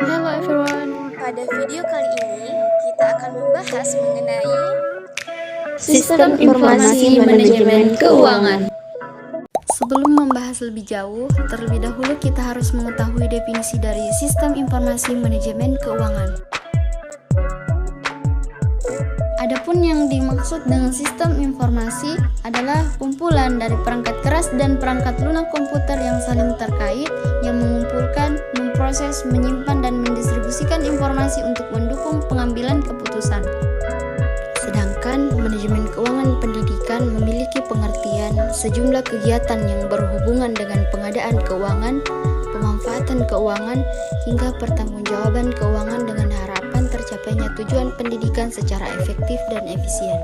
Hello everyone. Pada video kali ini, kita akan membahas mengenai Sistem Informasi Manajemen Keuangan. Sebelum membahas lebih jauh, terlebih dahulu kita harus mengetahui definisi dari Sistem Informasi Manajemen Keuangan. Adapun yang dimaksud dengan sistem informasi adalah kumpulan dari perangkat keras dan perangkat lunak komputer yang saling terkait, yang mengumpulkan, memproses, menyimpan, dan mendistribusikan informasi untuk mendukung pengambilan keputusan. Sedangkan manajemen keuangan pendidikan memiliki pengertian sejumlah kegiatan yang berhubungan dengan pengadaan keuangan, pemanfaatan keuangan, hingga pertanggungjawaban keuangan dengan harapan tercapainya tujuan pendidikan secara efektif dan efisien.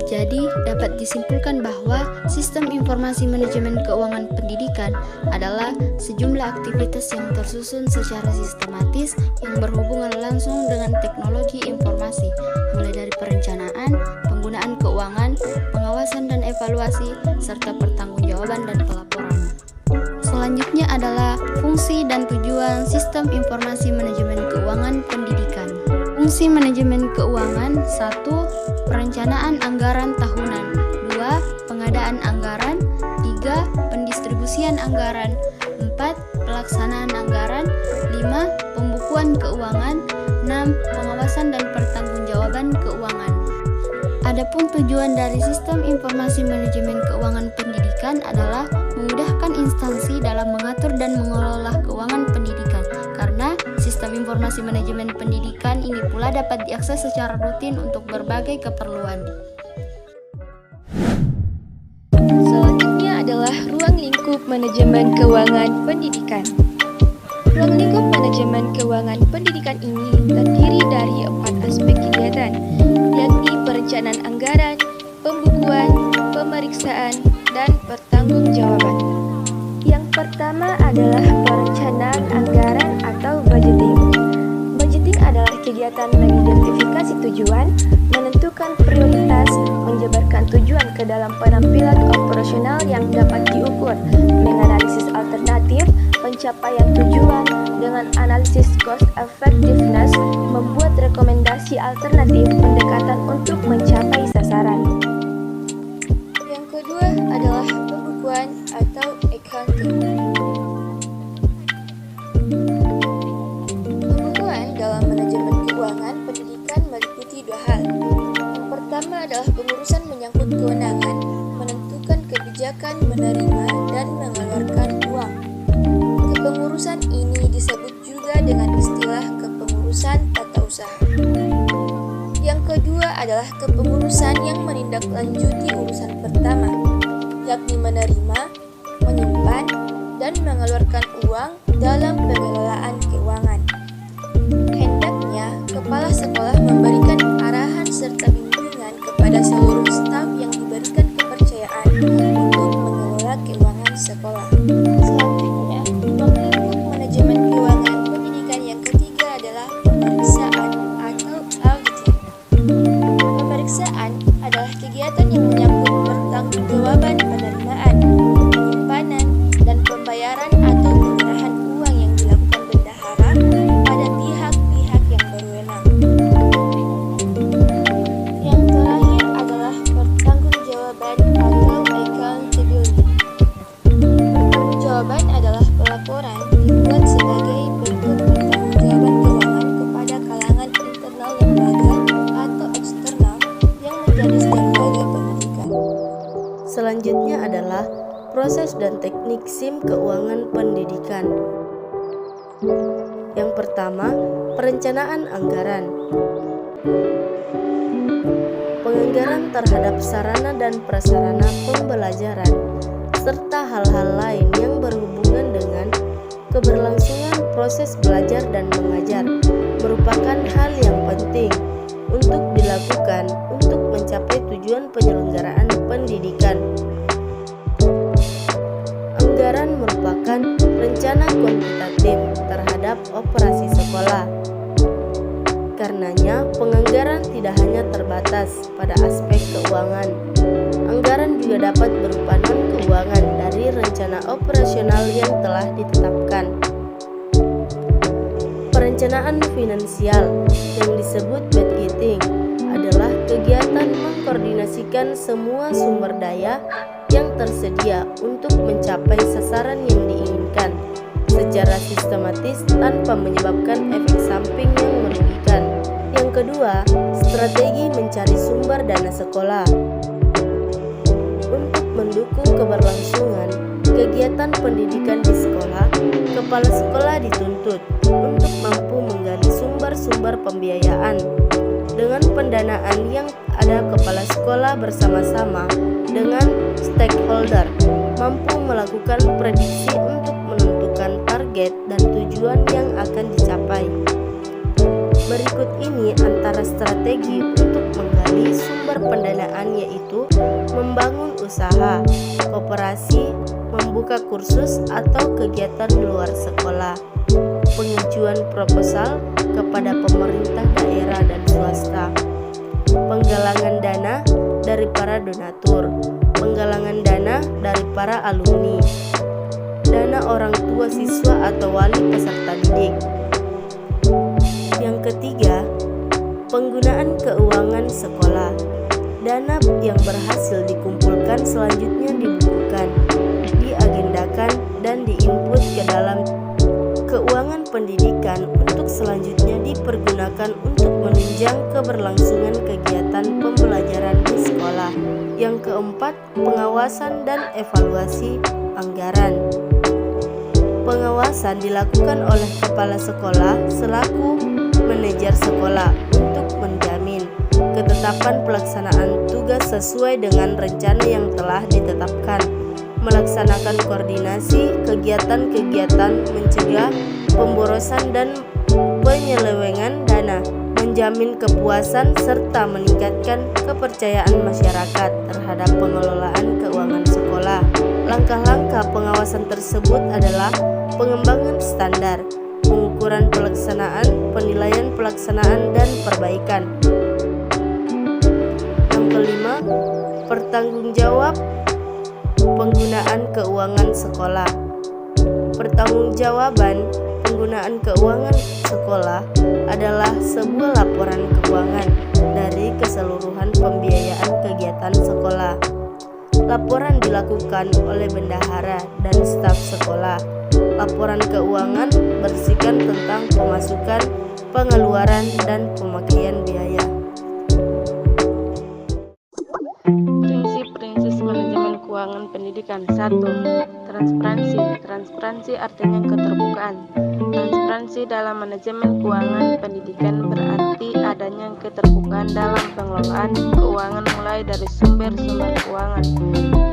Jadi, dapat disimpulkan bahwa sistem informasi manajemen keuangan pendidikan adalah sejumlah aktivitas yang tersusun secara sistematis yang berhubungan langsung dengan teknologi informasi, mulai dari perencanaan, penggunaan keuangan, pengawasan dan evaluasi, serta pertanggungjawaban dan pelaporan. Selanjutnya adalah fungsi dan tujuan sistem informasi manajemen keuangan pendidikan. Fungsi manajemen keuangan: 1. Perencanaan anggaran tahunan. 2. Pengadaan anggaran. 3. Pendistribusian anggaran. 4. Pelaksanaan anggaran. 5. Pembukuan keuangan. 6. Pengawasan dan pertanggungjawaban keuangan. Adapun tujuan dari sistem informasi manajemen keuangan pendidikan adalah memudahkan instansi dalam mengatur dan mengelola keuangan pendidikan, karena sistem informasi manajemen pendidikan ini pula dapat diakses secara rutin untuk berbagai keperluan. selanjutnya adalah ruang lingkup manajemen keuangan pendidikan. Ruang lingkup manajemen keuangan pendidikan ini terdiri dari 4 aspek kegiatan, yakni perencanaan anggaran, pembukuan, pemeriksaan, dan pertanggungjawaban. Yang pertama adalah perencanaan anggaran atau budgeting. Budgeting adalah kegiatan mengidentifikasi tujuan, menentukan prioritas, menjabarkan tujuan ke dalam penampilan operasional yang dapat diukur, menganalisis alternatif, pencapaian tujuan dengan analisis cost effectiveness, membuat rekomendasi alternatif pendekatan untuk mencapai sasaran. Yang kedua adalah pembukuan atau accounting. Pembukuan dalam manajemen keuangan pendidikan meliputi 2 hal. Yang pertama adalah pengurusan menyangkut kewenangan, menentukan kebijakan menerima dan mengeluarkan uang. Kepengurusan ini disebut juga dengan istilah kepengurusan tata usaha. Yang kedua adalah kepengurusan yang menindaklanjuti urusan pertama, yakni menerima, menyimpan, dan mengeluarkan uang dalam pengelolaan keuangan. Hendaknya, kepala sekolah memberikan arahan serta bimbingan kepada seluruh staf yang diberikan kepercayaan untuk mengelola keuangan sekolah. Selanjutnya, ruang lingkup manajemen keuangan pendidikan yang ketiga adalah pemeriksaan atau auditing. Pemeriksaan adalah kegiatan yang menyangkut pertanggungjawaban penerimaan, penyimpanan, dan pembayaran atau penyerahan uang yang dilakukan bendahara pada pihak-pihak yang berwenang. Yang terakhir adalah pertanggungjawaban atau accountability. Pertanggungjawaban adalah pelaporan dibuat sebagai bentuk pertanggungjawaban keuangan kepada kalangan internal lembaga atau eksternal yang menjadi stakeholder pendidikan. Selanjutnya adalah proses dan teknik SIM keuangan pendidikan. Yang pertama, perencanaan anggaran. Penganggaran terhadap sarana dan prasarana pembelajaran serta hal-hal lain yang berhubungan dengan keberlangsungan proses belajar dan mengajar merupakan hal yang penting untuk dilakukan untuk mencapai tujuan penyelenggaraan pendidikan. Anggaran merupakan rencana kuantitatif terhadap operasi sekolah. Karenanya, penganggaran tidak hanya terbatas pada aspek keuangan. Anggaran juga dapat berupa non-keuangan dari rencana operasional yang telah ditetapkan. Perencanaan finansial yang disebut budgeting adalah kegiatan mengkoordinasikan semua sumber daya yang tersedia untuk mencapai sasaran yang diinginkan secara sistematis tanpa menyebabkan efek samping yang merugikan. Yang kedua, strategi mencari sumber dana sekolah. Untuk mendukung keberlangsungan kegiatan pendidikan di sekolah, kepala sekolah dituntut untuk mampu menggali sumber-sumber pembiayaan. Dengan pendanaan yang ada, kepala sekolah bersama-sama dengan stakeholder mampu melakukan prediksi untuk menentukan target dan tujuan yang akan dicapai. Berikut ini antara strategi untuk menggali sumber pendanaan, yaitu membangun usaha, koperasi, membuka kursus atau kegiatan luar sekolah, pengajuan proposal kepada pemerintah daerah dan swasta, penggalangan dana dari para donatur, penggalangan dana dari para alumni, dana orang tua siswa atau wali peserta didik. Yang ketiga, penggunaan keuangan sekolah. Dana yang berhasil dikumpulkan selanjutnya dibukukan, diagendakan, dan diinput ke dalam keuangan pendidikan untuk selanjutnya dipergunakan untuk menunjang keberlangsungan kegiatan pembelajaran di sekolah. Yang keempat, pengawasan dan evaluasi anggaran. Pengawasan dilakukan oleh kepala sekolah selaku manajer sekolah untuk menjamin ketetapan pelaksanaan tugas sesuai dengan rencana yang telah ditetapkan, melaksanakan koordinasi kegiatan-kegiatan mencegah pemborosan dan penyelewengan dana, menjamin kepuasan serta meningkatkan kepercayaan masyarakat terhadap pengelolaan keuangan sekolah. Langkah-langkah pengawasan tersebut adalah pengembangan standar, pengukuran pelaksanaan, penilaian pelaksanaan, dan perbaikan. Yang kelima, pertanggungjawab penggunaan keuangan sekolah. Pertanggungjawaban penggunaan keuangan sekolah adalah sebuah laporan keuangan dari keseluruhan pembiayaan kegiatan sekolah. Laporan dilakukan oleh bendahara dan staf sekolah. Laporan keuangan berisikan tentang pemasukan, pengeluaran, dan pemakaian biaya. Prinsip-prinsip manajemen keuangan pendidikan. 1. Transparansi. Transparansi artinya keterbukaan. Transparansi dalam manajemen keuangan pendidikan berarti adanya keterbukaan dalam pengelolaan keuangan mulai dari sumber-sumber keuangan,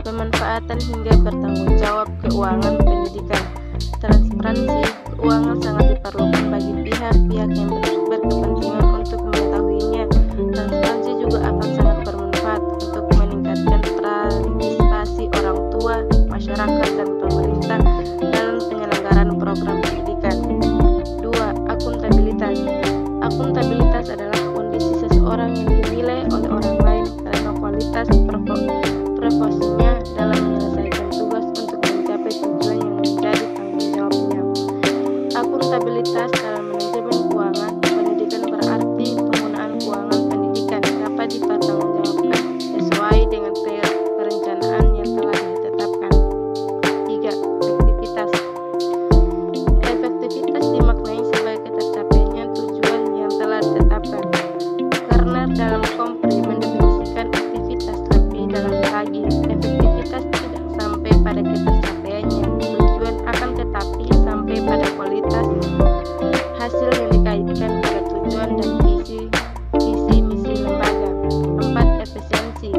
pemanfaatan hingga bertanggung jawab keuangan pendidikan. Transparansi keuangan sangat diperlukan bagi pihak-pihak yang berkepentingan untuk mengetahuinya. Transparansi juga akan sangat bermanfaat untuk meningkatkan partisipasi orang tua, masyarakat, dan pemerintah dalam penyelenggaraan program pendidikan. 2. Akuntabilitas. Akuntabilitas adalah kondisi seseorang yang dinilai oleh orang lain karena kualitas profesinya dalam menyelesaikan tugas untuk mencapai tujuan yang menjadi tanggung jawabnya. Akuntabilitas dalam manajemen keuangan pendidikan berarti penggunaan keuangan pendidikan dapat dipertanggungjawabkan sesuai dengan perencanaan yang telah ditetapkan. 3. Efektivitas. Efektivitas dimaknai sebagai tercapainya tujuan yang telah ditetapkan. Karena dalam Kompri mendefinisikan aktivitas lebih dalam lagi, efektivitas tidak sampai pada ketercapaiannya tujuan, akan tetapi sampai pada kualitas hasil yang dikaitkan pada tujuan dan visi misi lembaga. 4. Efisiensi.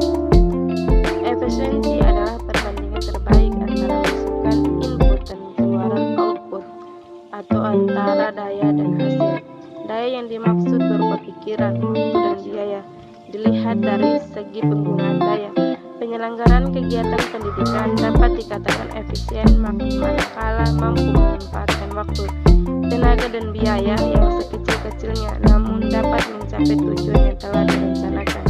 Efisiensi adalah perbandingan terbaik antara masukan input dan keluaran output, atau antara daya dan hasil. Daya yang dimaksud berupa pikiran, waktu, dan biaya. Dilihat dari segi penggunaan daya, penyelenggaraan kegiatan pendidikan dapat dikatakan efisien manakala mampu memanfaatkan waktu, tenaga, dan biaya yang sekecil-kecilnya, namun dapat mencapai tujuan yang telah direncanakan.